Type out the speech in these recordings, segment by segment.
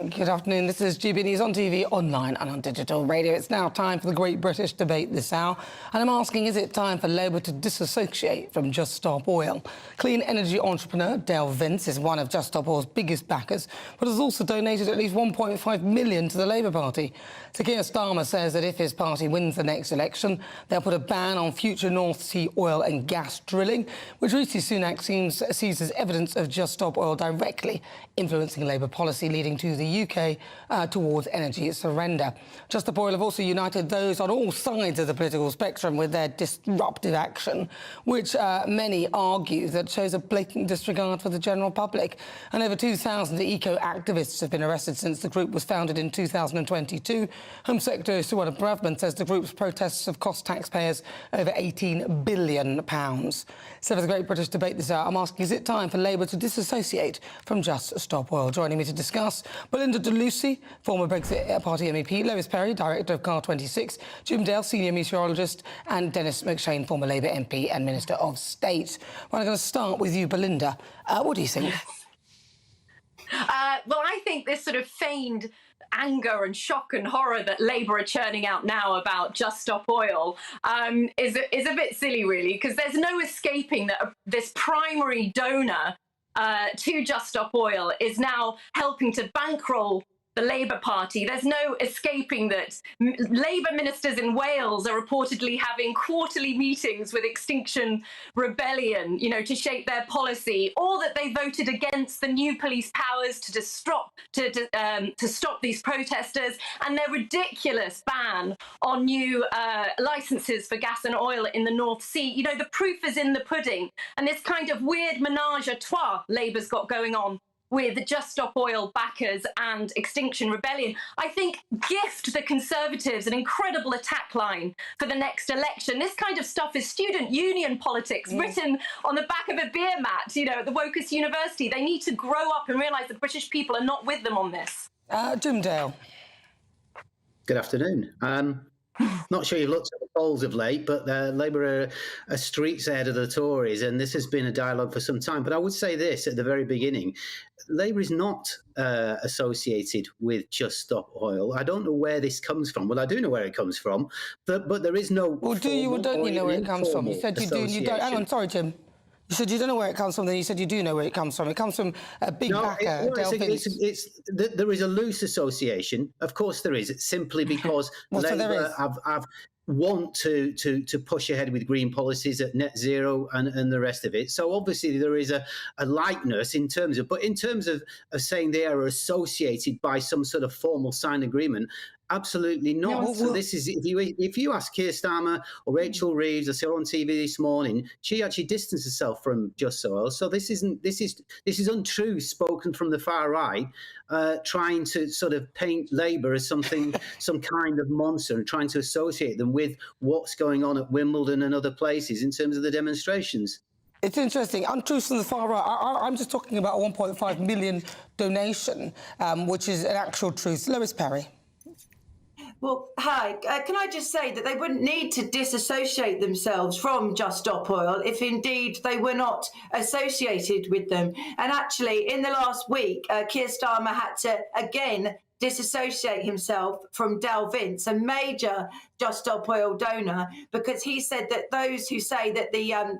Good afternoon. This is GB News on TV, online and on digital radio. It's now time for the Great British Debate this hour. And I'm asking, is it time for Labour to disassociate from Just Stop Oil? Clean energy entrepreneur Dale Vince is one of Just Stop Oil's biggest backers, but has also donated at least £1.5 million to the Labour Party. Sir Keir Starmer says that if his party wins the next election, they'll put a ban on future North Sea oil and gas drilling, which Rishi Sunak sees as evidence of Just Stop Oil directly influencing Labour policy, leading to the UK towards energy surrender. Just Stop Oil have also united those on all sides of the political spectrum with their disruptive action, which many argue that shows a blatant disregard for the general public. And over 2,000 eco-activists have been arrested since the group was founded in 2022. Home Secretary Suella Braverman says the group's protests have cost taxpayers over £18 billion. So for the Great British Debate this hour, I'm asking, is it time for Labour to disassociate from Just Stop Oil? Joining me to discuss, Belinda DeLucy, former Brexit Party MEP, Lois Perry, Director of CAR26, Jim Dale, Senior Meteorologist, and Dennis McShane, former Labour MP and Minister of State. Well, I'm going to start with you, Belinda. What do you think? Well, I think this sort of feigned anger and shock and horror that Labour are churning out now about Just Stop Oil is a bit silly, really, because there's no escaping that this primary donor to Just Stop Oil is now helping to bankroll the Labour Party. There's no escaping that Labour ministers in Wales are reportedly having quarterly meetings with Extinction Rebellion, you know, to shape their policy, or that they voted against the new police powers to stop these protesters, and their ridiculous ban on new licences for gas and oil in the North Sea. You know, the proof is in the pudding, and this kind of weird menage a trois Labour's got going on with the Just Stop Oil backers and Extinction Rebellion, I think gift the Conservatives an incredible attack line for the next election. This kind of stuff is student union politics written on the back of a beer mat, you know, at the Wokest University. They need to grow up and realise the British people are not with them on this. Jim Dale. Good afternoon. Not sure you've looked at the polls of late, but Labour are streets ahead of the Tories, and this has been a dialogue for some time. But I would say this at the very beginning: Labour is not associated with Just Stop Oil. I don't know where this comes from. Well, I do know where it comes from, but there is no. Well, do you or don't you know where it comes from? You said you do and you don't. Hang on, sorry, Jim. You said you don't know where it comes from, then you said you do know where it comes from. It comes from a big backer, Dale Vince. There is a loose association. Of course there is. It's simply because Labour want to push ahead with green policies at net zero and the rest of it. So obviously there is a likeness in terms of saying they are associated by some sort of formal signed agreement. Absolutely not. No, so this is, if you ask Keir Starmer or Rachel Reeves, I saw her on TV this morning, she actually distanced herself from Just Stop Oil. So this is untrue, spoken from the far right, trying to sort of paint Labour as some kind of monster, and trying to associate them with what's going on at Wimbledon and other places in terms of the demonstrations. It's interesting. Untruths from the far right. I'm just talking about a £1.5 million donation, which is an actual truth. Lois Perry. Well, hi. Can I just say that they wouldn't need to disassociate themselves from Just Stop Oil if indeed they were not associated with them. And actually, in the last week, Keir Starmer had to again disassociate himself from Dale Vince, a major Just Stop Oil donor, because he said that those who say that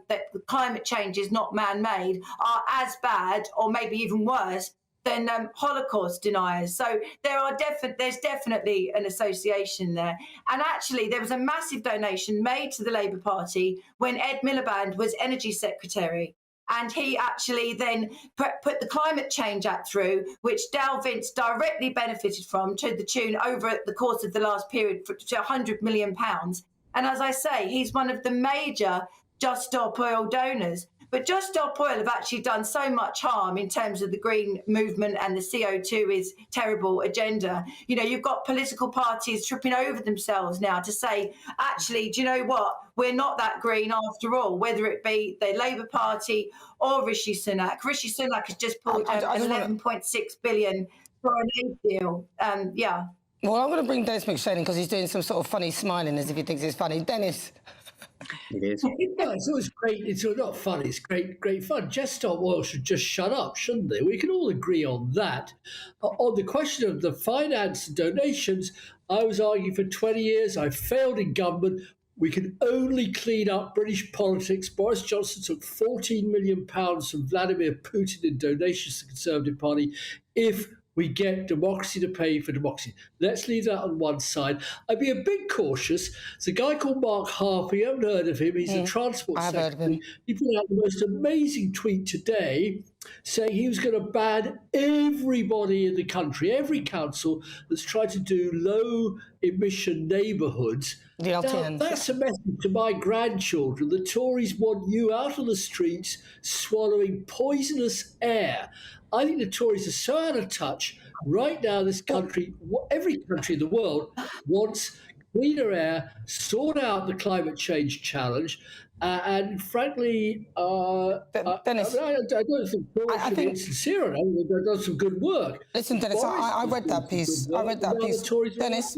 that climate change is not man-made are as bad, or maybe even worse, than Holocaust deniers. So there's definitely an association there. And actually, there was a massive donation made to the Labour Party when Ed Miliband was Energy Secretary. And he actually then put the Climate Change Act through, which Dale Vince directly benefited from, to the tune over the course of the last period to £100 million. And as I say, he's one of the major Just Stop Oil donors. But Just Stop Oil have actually done so much harm in terms of the green movement and the CO2 is terrible agenda. You know, you've got political parties tripping over themselves now to say, actually, do you know what? We're not that green after all, whether it be the Labour Party or Rishi Sunak. Rishi Sunak has just pulled £11.6 billion for an aid deal. Well, I'm going to bring Dennis McShane in because he's doing some sort of funny smiling as if he thinks it's funny. Dennis. It is. Yeah, it's always great. It's not fun. It's great fun. Just Stop Oil should just shut up, shouldn't they? We can all agree on that. On the question of the finance and donations, I was arguing for 20 years. I failed in government. We can only clean up British politics. Boris Johnson took £14 million from Vladimir Putin in donations to the Conservative Party. If we get democracy to pay for democracy. Let's leave that on one side. I'd be a bit cautious. There's a guy called Mark Harper. You haven't heard of him. He's the Transport Secretary. He put out the most amazing tweet today saying he was going to ban everybody in the country, every council that's tried to do low-emission neighbourhoods. Now, that's a message to my grandchildren. The Tories want you out on the streets swallowing poisonous air. I think the Tories are so out of touch. Right now, this country, every country in the world, wants cleaner air, sort out the climate change challenge. And frankly, Dennis, I don't think Tories should be insincere. They've done some good work. Listen, Dennis, I read that piece. Dennis,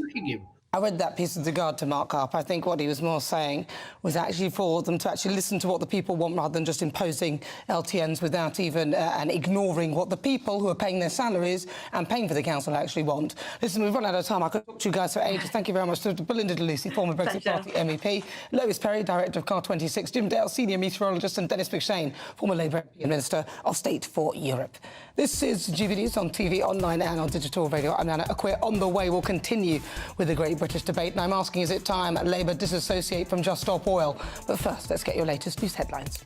I read that piece with regard to Mark Harper. I think what he was more saying was actually for them to actually listen to what the people want rather than just imposing LTNs without even and ignoring what the people who are paying their salaries and paying for the council actually want. Listen, we've run out of time. I could talk to you guys for ages. Thank you very much to Belinda DeLucy, former Brexit Party MEP, Lois Perry, Director of CAR26, Jim Dale, Senior Meteorologist, and Dennis McShane, former Labour MP and Minister of State for Europe. This is GB News on TV, online and on digital radio. I'm Nana Akua. On the way, we'll continue with the Great British Debate. And I'm asking, is it time Labour disassociate from Just Stop Oil? But first, let's get your latest news headlines.